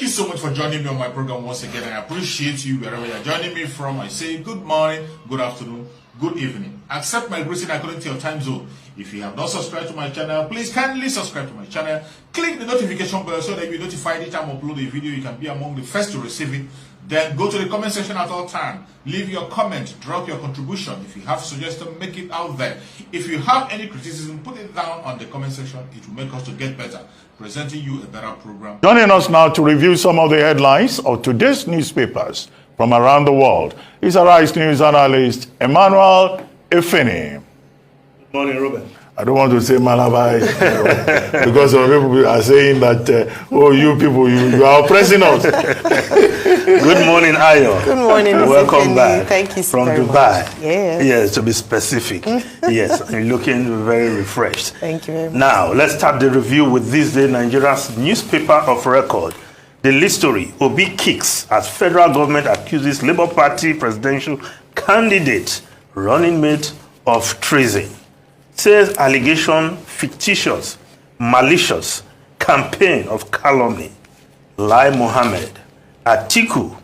you so much for joining me on my program once again. I appreciate you wherever you're joining me from. I say good morning, good afternoon, good evening. Accept my greeting according to your time zone. If you have not subscribed to my channel, please kindly subscribe to my channel. Click the notification bell so that you'll be notified each time I upload a video. You can be among the first to receive it. Then go to the comment section at all time. Leave your comment, drop your contribution. If you have suggestions, make it out there. If you have any criticism, put it down on the comment section. It will make us to get better, presenting you a better program. Joining us now to review some of the headlines of today's newspapers from around the world is Arise News analyst Emmanuel Efeni. Good morning, Robert. I don't want to say Malabai because some people are saying that, oh, you people, you are oppressing us. Good morning, Ayo. Good morning, welcome back. Thank you so from very Dubai. Much. Yes. Yes, to be specific. Yes, you're looking very refreshed. Thank you very much. Now, let's start the review with this day Nigeria's newspaper of record. The lead story, Obi kicks as federal government accuses Labour Party presidential candidate, running mate of treason. Says allegation fictitious, malicious, campaign of calumny. Lai Mohammed, Atiku,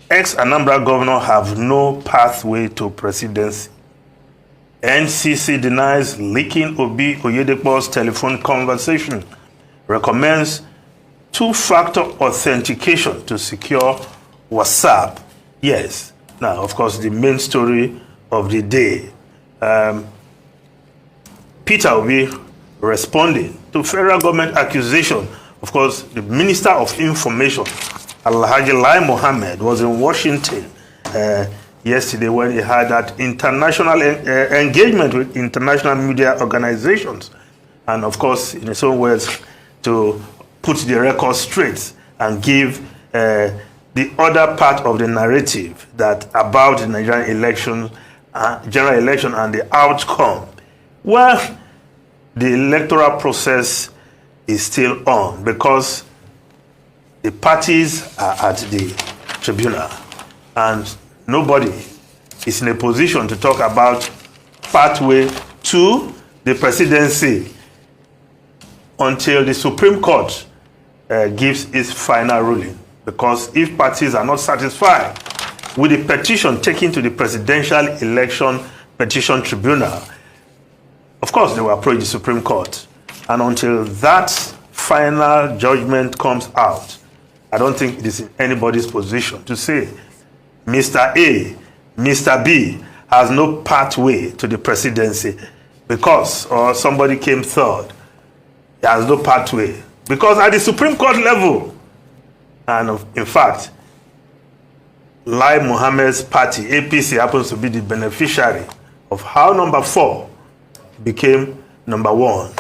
ex-Anambra governor have no pathway to presidency. NCC denies leaking Obi Oyedepo's telephone conversation. Recommends two-factor authentication to secure WhatsApp. Yes. Now, of course, the main story of the day. Peter Obi responding to federal government accusation. Of course, the Minister of Information, Alhaji Lai Mohammed, was in Washington yesterday when he had that international engagement with international media organizations. And of course, in his own words, to put the record straight and give the other part of the narrative that about the Nigerian election, general election and the outcome. Well, the electoral process is still on because the parties are at the tribunal and nobody is in a position to talk about pathway to the presidency until the Supreme Court gives its final ruling. Because if parties are not satisfied with the petition taken to the Presidential Election Petition Tribunal, of course, they will approach the Supreme Court. And until that final judgment comes out, I don't think it is in anybody's position to say Mr. A, Mr. B has no pathway to the presidency because, or somebody came third, he has no pathway. Because at the Supreme Court level, and in fact, Lai Mohammed's party, APC, happens to be the beneficiary of how number 4 became number 1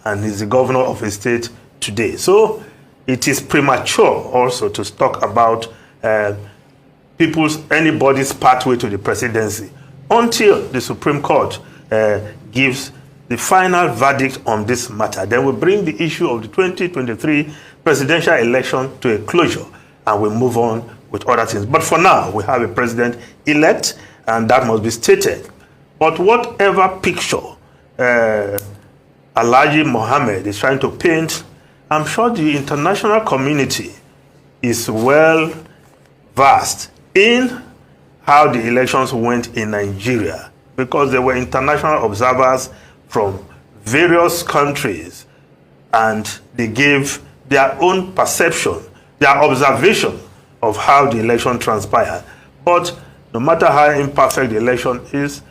and is the governor of a state today. So it is premature also to talk about anybody's pathway to the presidency until the Supreme Court gives the final verdict on this matter. Then we bring the issue of the 2023 presidential election to a closure and we move on with other things. But for now, we have a president-elect and that must be stated. But whatever picture Alhaji Mohammed is trying to paint, I'm sure the international community is well versed in how the elections went in Nigeria because there were international observers from various countries and they gave their own perception, their observation of how the election transpired. But no matter how imperfect the election is,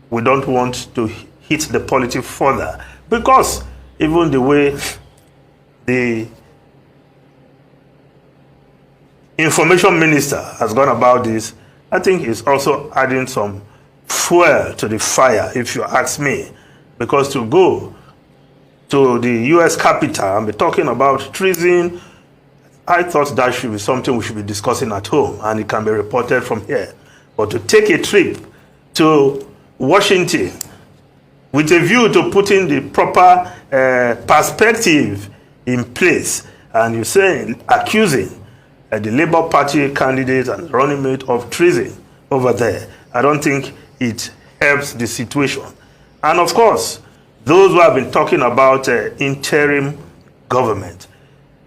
we don't want to hit the politics further because even the way the information minister has gone about this, I think is also adding some fuel to the fire, if you ask me. Because to go to the U.S. Capitol and be talking about treason, I thought that should be something we should be discussing at home and it can be reported from here. But to take a trip to Washington with a view to putting the proper perspective in place, and you're saying, accusing the Labour Party candidate and running mate of treason over there, I don't think it helps the situation. And of course, those who have been talking about interim government,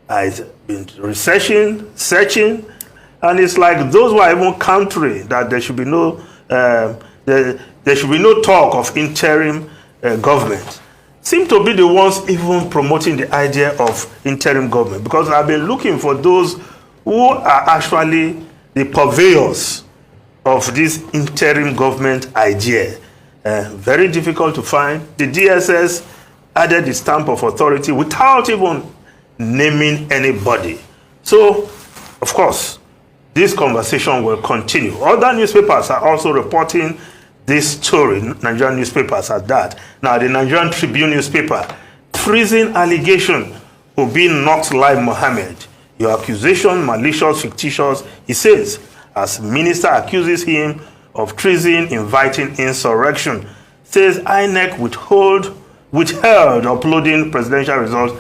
I've been researching, searching, and it's like those who are even countering that there should be no there should be no talk of interim government seem to be the ones even promoting the idea of interim government, because I've been looking for those who are actually the purveyors of this interim government idea. Very difficult to find. The DSS added the stamp of authority without even naming anybody. So, of course, this conversation will continue. Other newspapers are also reporting this story, Nigerian newspapers at that. Now, the Nigerian Tribune newspaper, treason allegation, Obi knocks Lai Mohammed. Your accusation, malicious, fictitious, he says, as minister accuses him of treason, inviting insurrection. Says INEC withheld uploading presidential results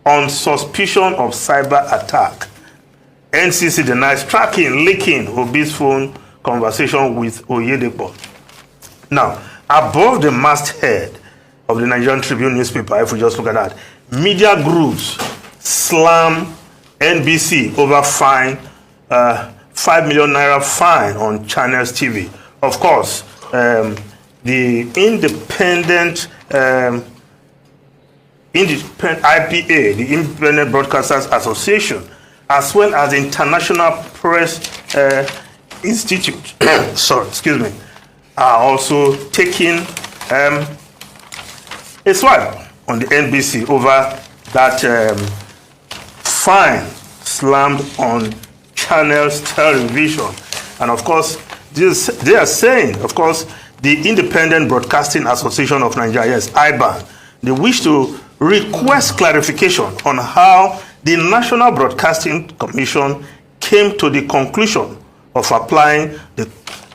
on suspicion of cyber attack. NCC denies tracking, leaking Obi's phone conversation with Oyedepo. Now, above the masthead of the Nigerian Tribune newspaper, if we just look at that, media groups slam NBC over fine, 5 million naira fine on Channels TV. Of course, the independent IPA, the Independent Broadcasters Association, as well as the International Press Institute, are also taking a swipe on the NBC over that fine slammed on Channels Television. And of course, they are saying, of course, the Independent Broadcasting Association of Nigeria, yes, IBAN, they wish to request clarification on how the National Broadcasting Commission came to the conclusion of applying the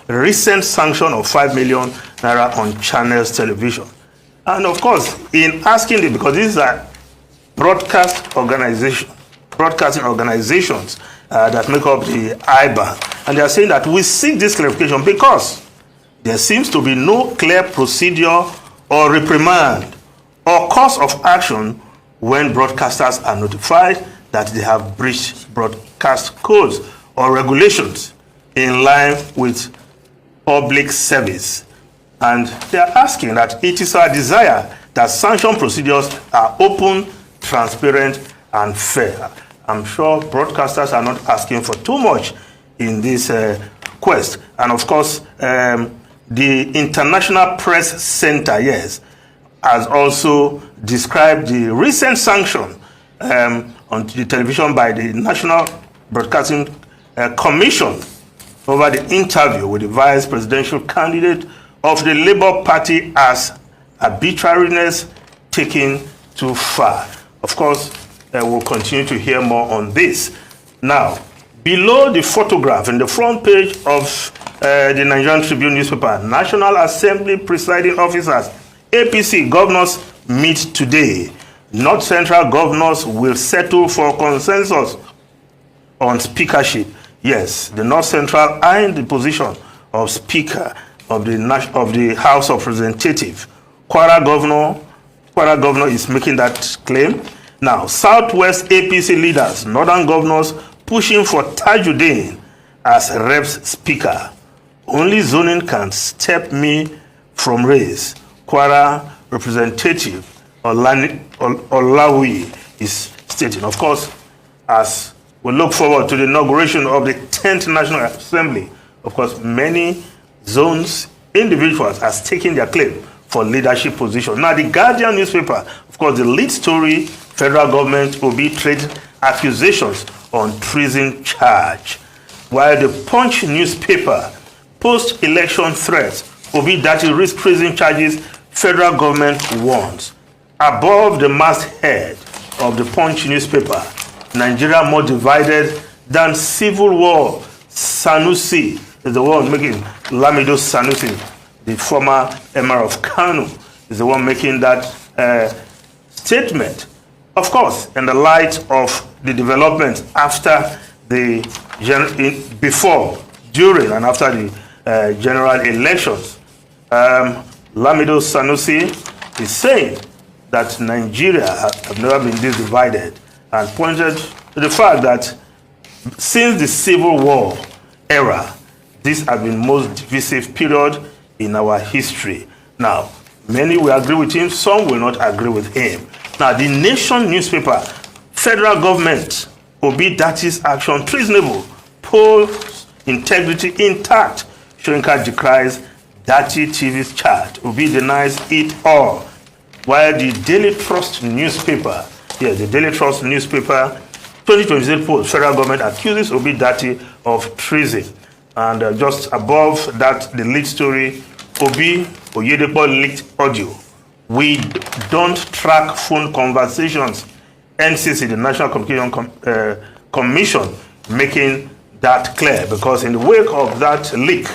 recent sanction of 5 million naira on Channels Television. And of course, in asking it, because these are broadcasting organizations that make up the IBAN, and they are saying that we seek this clarification because there seems to be no clear procedure or reprimand or course of action when broadcasters are notified that they have breached broadcast codes or regulations in line with public service. And they are asking that it is our desire that sanction procedures are open, transparent, and fair. I'm sure broadcasters are not asking for too much in this quest. And of course, the International Press Center, yes, has also described the recent sanction on the television by the National Broadcasting Commission over the interview with the vice presidential candidate of the Labour Party as arbitrariness taken too far. Of course, we'll continue to hear more on this. Now, below the photograph in the front page of the Nigerian Tribune newspaper, National Assembly presiding officers, APC governors meet today. North Central governors will settle for consensus on speakership. Yes, the North Central are in the position of Speaker of the House of Representatives. Kwara governor is making that claim. Now, Southwest APC leaders, Northern governors pushing for Tajuddin as Reps Speaker. Only zoning can stop me from race. Kwara Representative Olawi is stating. Of course, as we look forward to the inauguration of the 10th National Assembly, of course, many zones, individuals are taking their claim for leadership position. Now, the Guardian newspaper, of course, the lead story, federal government will be trade accusations on treason charge. While the Punch newspaper, post-election threats, Obi Dati risk treason charges, federal government warns. Above the masthead of the Punch newspaper, Nigeria more divided than civil war. Sanusi is the one making, Lamido Sanusi, the former Emir of Kano, is the one making that statement. Of course, in the light of the development after the before, during, and after the general elections, Lamido Sanusi is saying that Nigeria have never been this divided, and pointed to the fact that since the Civil War era, this has been most divisive period in our history. Now, many will agree with him, some will not agree with him. Now, the Nation newspaper, federal government, Obi Dati's action treasonable, polls integrity intact. Shoyinka decries Dati TV's charge. Obi denies it all. While the Daily Trust newspaper, the Daily Trust newspaper, 2023 poll, federal government accuses Obi Dati of treason. And just above that, the lead story, Obi Oyedepo leaked audio. We don't track phone conversations. NCC, the National Communication Commission, making that clear, because in the wake of that leak,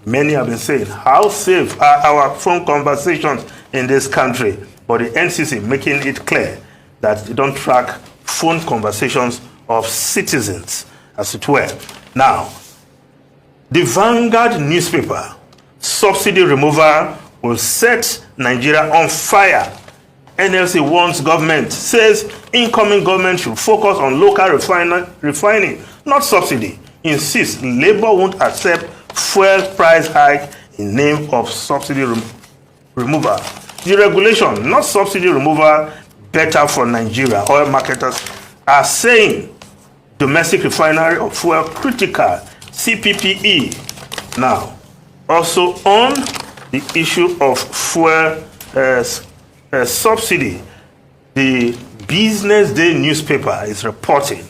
many have been saying, how safe are our phone conversations in this country? But the NCC making it clear that they don't track phone conversations of citizens, as it were. Now, the Vanguard newspaper, subsidy removal will set Nigeria on fire. NLC warns government, says incoming government should focus on local refining, not subsidy. Insists Labour won't accept fuel price hike in name of subsidy removal. Deregulation, not subsidy removal, better for Nigeria. Oil marketers are saying domestic refinery of fuel critical, CPPE. Now, also on the issue of fuel subsidy, the Business Day newspaper is reporting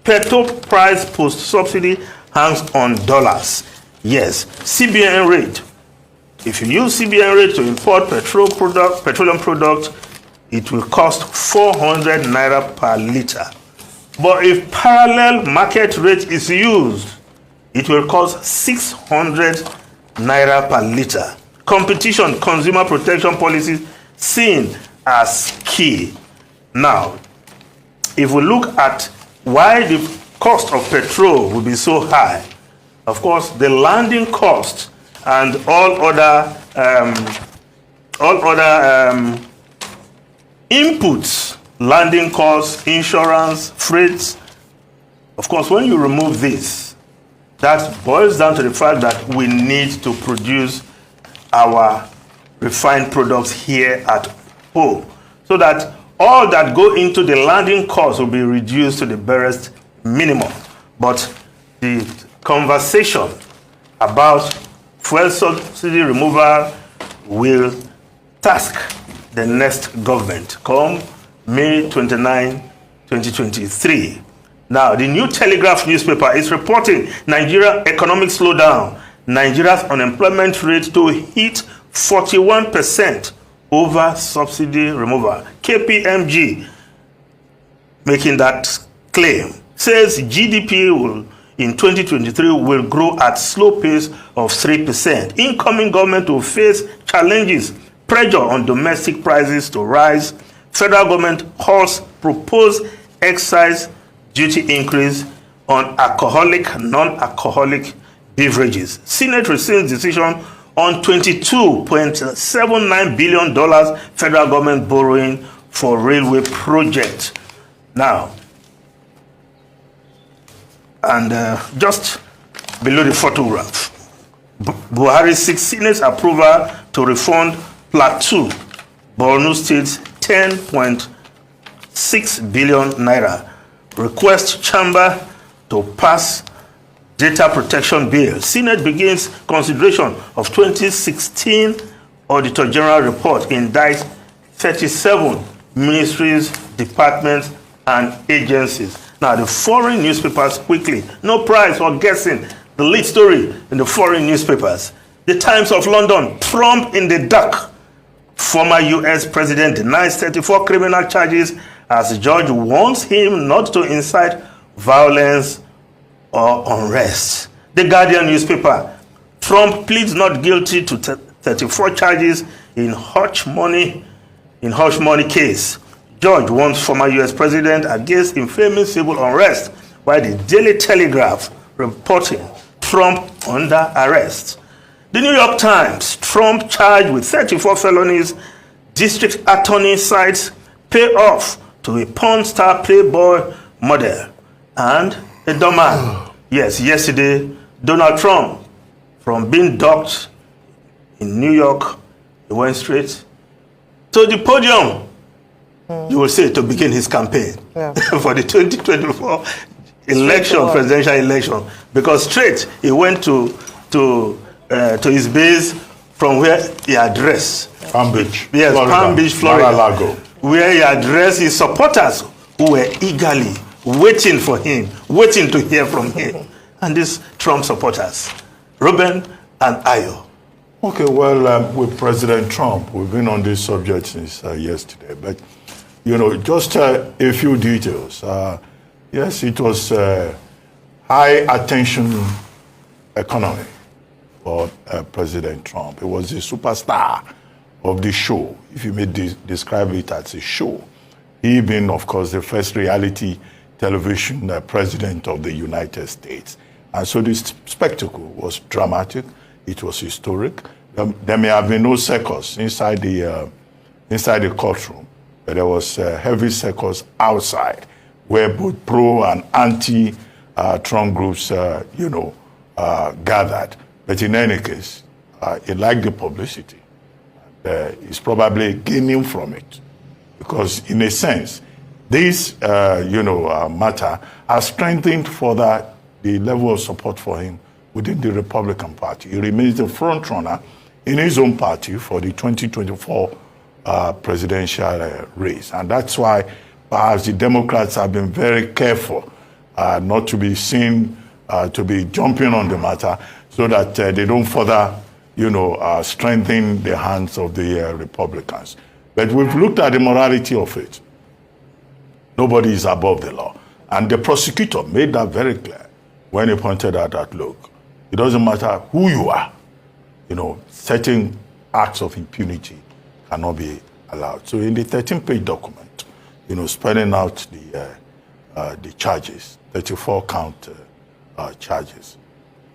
petrol price post-subsidy hangs on dollars. Yes, CBN rate. If you use CBN rate to import petroleum product, it will cost 400 naira per liter. But if parallel market rate is used, it will cost 600 naira per liter. Competition, consumer protection policies seen as key. Now, if we look at why the cost of petrol will be so high, of course, the landing cost and all other inputs, landing costs, insurance, freights. Of course, when you remove this, that boils down to the fact that we need to produce our refined products here at home, so that all that go into the landing cost will be reduced to the barest minimum. But the conversation about fuel subsidy removal will task the next government come May 29, 2023. Now, the New Telegraph newspaper is reporting Nigeria economic slowdown. Nigeria's unemployment rate to hit 41% over subsidy removal. KPMG making that claim says GDP will in 2023 will grow at slow pace of 3%. Incoming government will face challenges, pressure on domestic prices to rise. Federal government halts proposed excise duty increase on alcoholic, non-alcoholic beverages. Senate rescinds decision on $22.79 billion federal government borrowing for railway project. Now, and just below the photograph, Buhari seeks Senate approval to refund Plateau, Borno State's 10.6 billion naira. Request chamber to pass data protection bill. Senate begins consideration of 2016 Auditor General report, indict 37 ministries, departments, and agencies. Now, the foreign newspapers quickly. No prize for guessing the lead story in the foreign newspapers. The Times of London, Trump in the dock. Former U.S. president denies 34 criminal charges as judge warns him not to incite violence or unrest. The Guardian newspaper, Trump pleads not guilty to 34 charges in hush money case. Judge warns former U.S. president against inflaming civil unrest, while the Daily Telegraph reporting Trump under arrest. The New York Times, Trump charged with 34 felonies. District attorney cites payoff to a porn star playboy model and a doorman. Yes, yesterday, Donald Trump, from being docked in New York, he went straight to the podium, you will say, to begin his campaign for the 2024 election, presidential election. Because straight, he went to his base from where he addressed. Palm Beach. Yes, Florida. Palm Beach, Florida. Mar-a-Lago. Where he addressed his supporters who were eagerly waiting for him, waiting to hear from him. And these Trump supporters, Ruben and Ayo. Okay, well, with President Trump, we've been on this subject since yesterday. But, you know, just a few details. Yes, it was high attention economy for President Trump. He was the superstar of the show, if you may describe it as a show. He being, of course, the first reality television president of the United States. And so this spectacle was dramatic. It was historic. There may have been no circus inside the courtroom, but there was heavy circus outside, where both pro and anti-Trump groups, gathered. But in any case, he liked the publicity. He's probably gaining from it, because in a sense, this matter has strengthened further the level of support for him within the Republican Party. He remains the front runner in his own party for the 2024 presidential race. And that's why perhaps the Democrats have been very careful not to be seen to be jumping on the matter, so that they don't further, strengthen the hands of the Republicans. But we've looked at the morality of it. Nobody is above the law. And the prosecutor made that very clear when he pointed out that, look, it doesn't matter who you are, certain acts of impunity cannot be allowed. So in the 13-page document, spelling out the charges, 34-count charges,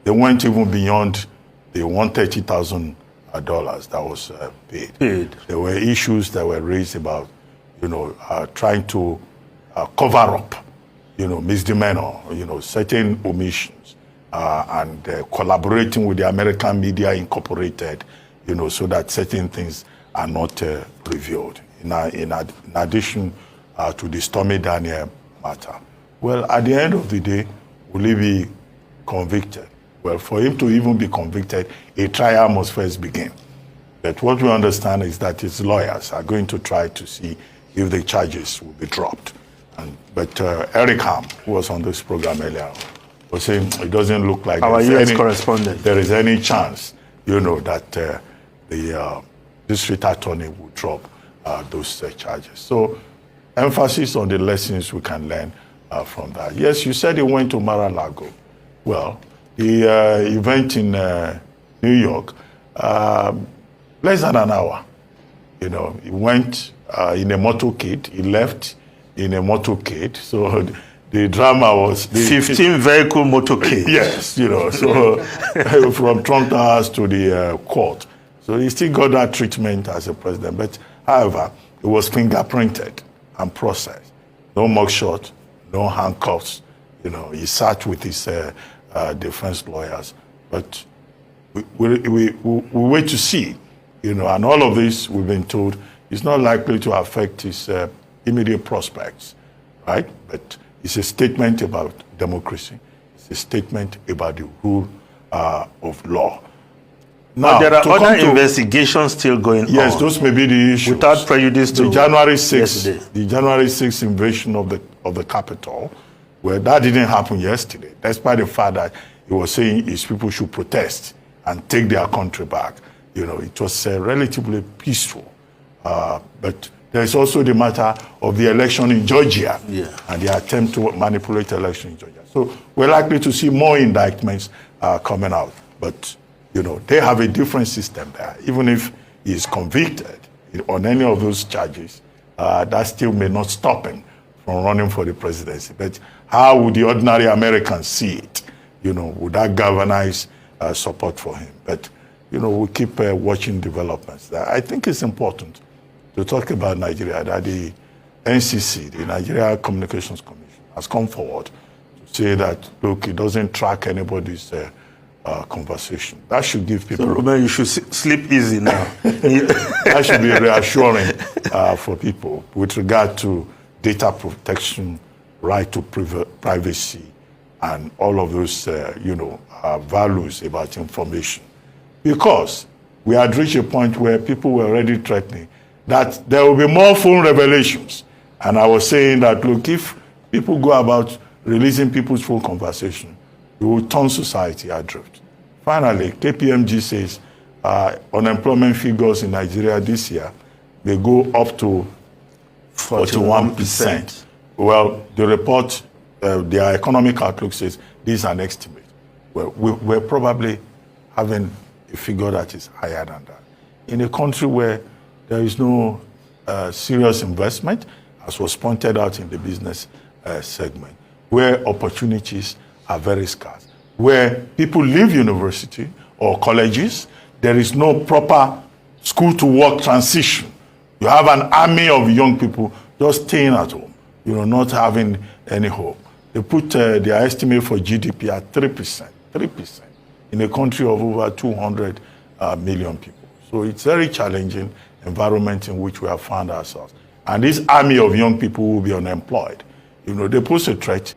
they went even beyond the $130,000 that was paid. There were issues that were raised about, trying to cover up, misdemeanor, certain omissions, and collaborating with the American Media Incorporated, so that certain things are not revealed. In addition to the Stormy Daniels matter. Well, at the end of the day, will he be convicted? Well, for him to even be convicted, a trial must first begin. But what we understand is that his lawyers are going to try to see if the charges will be dropped. But Eric Ham, who was on this program earlier, was saying it doesn't look like our U.S. correspondent, there is any chance, that the district attorney will drop those charges. So emphasis on the lessons we can learn from that. Yes, you said he went to Mar-a-Lago. Well, the event in New York, less than an hour. He went in a motorcade. He left in a motorcade. So the drama was... 15-vehicle motorcade. Yes, so from Trump Towers to the court. So he still got that treatment as a president. But, however, it was fingerprinted and processed. No mugshot, no handcuffs. He sat with his defense lawyers. But we wait to see, and all of this, we've been told, is not likely to affect his immediate prospects, right? But it's a statement about democracy. It's a statement about the rule of law. Now, but there are other investigations still going on. Yes, those may be the issues. Without prejudice to the January 6th, yesterday. The January 6th invasion of the Capitol, where that didn't happen yesterday, despite the fact that he was saying his people should protest and take their country back. It was relatively peaceful. But there's also the matter of the election in Georgia and the attempt to manipulate the election in Georgia. So we're likely to see more indictments coming out. But, they have a different system there. Even if he is convicted on any of those charges, that still may not stop him from running for the presidency. But how would the ordinary Americans see it? Would that galvanize support for him? But, we'll keep watching developments. I think it's important to talk about Nigeria, that NCC, the Nigeria Communications Commission, has come forward to say that, look, it doesn't track anybody's conversation. That should give people... So, Ruben, you should sleep easy now. That should be reassuring for people with regard to data protection, right to privacy, and all of those, values about information. Because we had reached a point where people were already threatening that there will be more phone revelations. And I was saying that, look, if people go about releasing people's phone conversation, it will turn society adrift. Finally, KPMG says unemployment figures in Nigeria this year, they go up to 41%. Well, the report, their economic outlook says this is an estimate. Well, we're probably having a figure that is higher than that. In a country where there is no serious investment, as was pointed out in the business segment, where opportunities are very scarce, where people leave university or colleges, there is no proper school-to-work transition. You have an army of young people just staying at home, not having any hope. They put their estimate for GDP at 3%, in a country of over 200 million people. So it's a very challenging environment in which we have found ourselves. And this army of young people will be unemployed. They pose a threat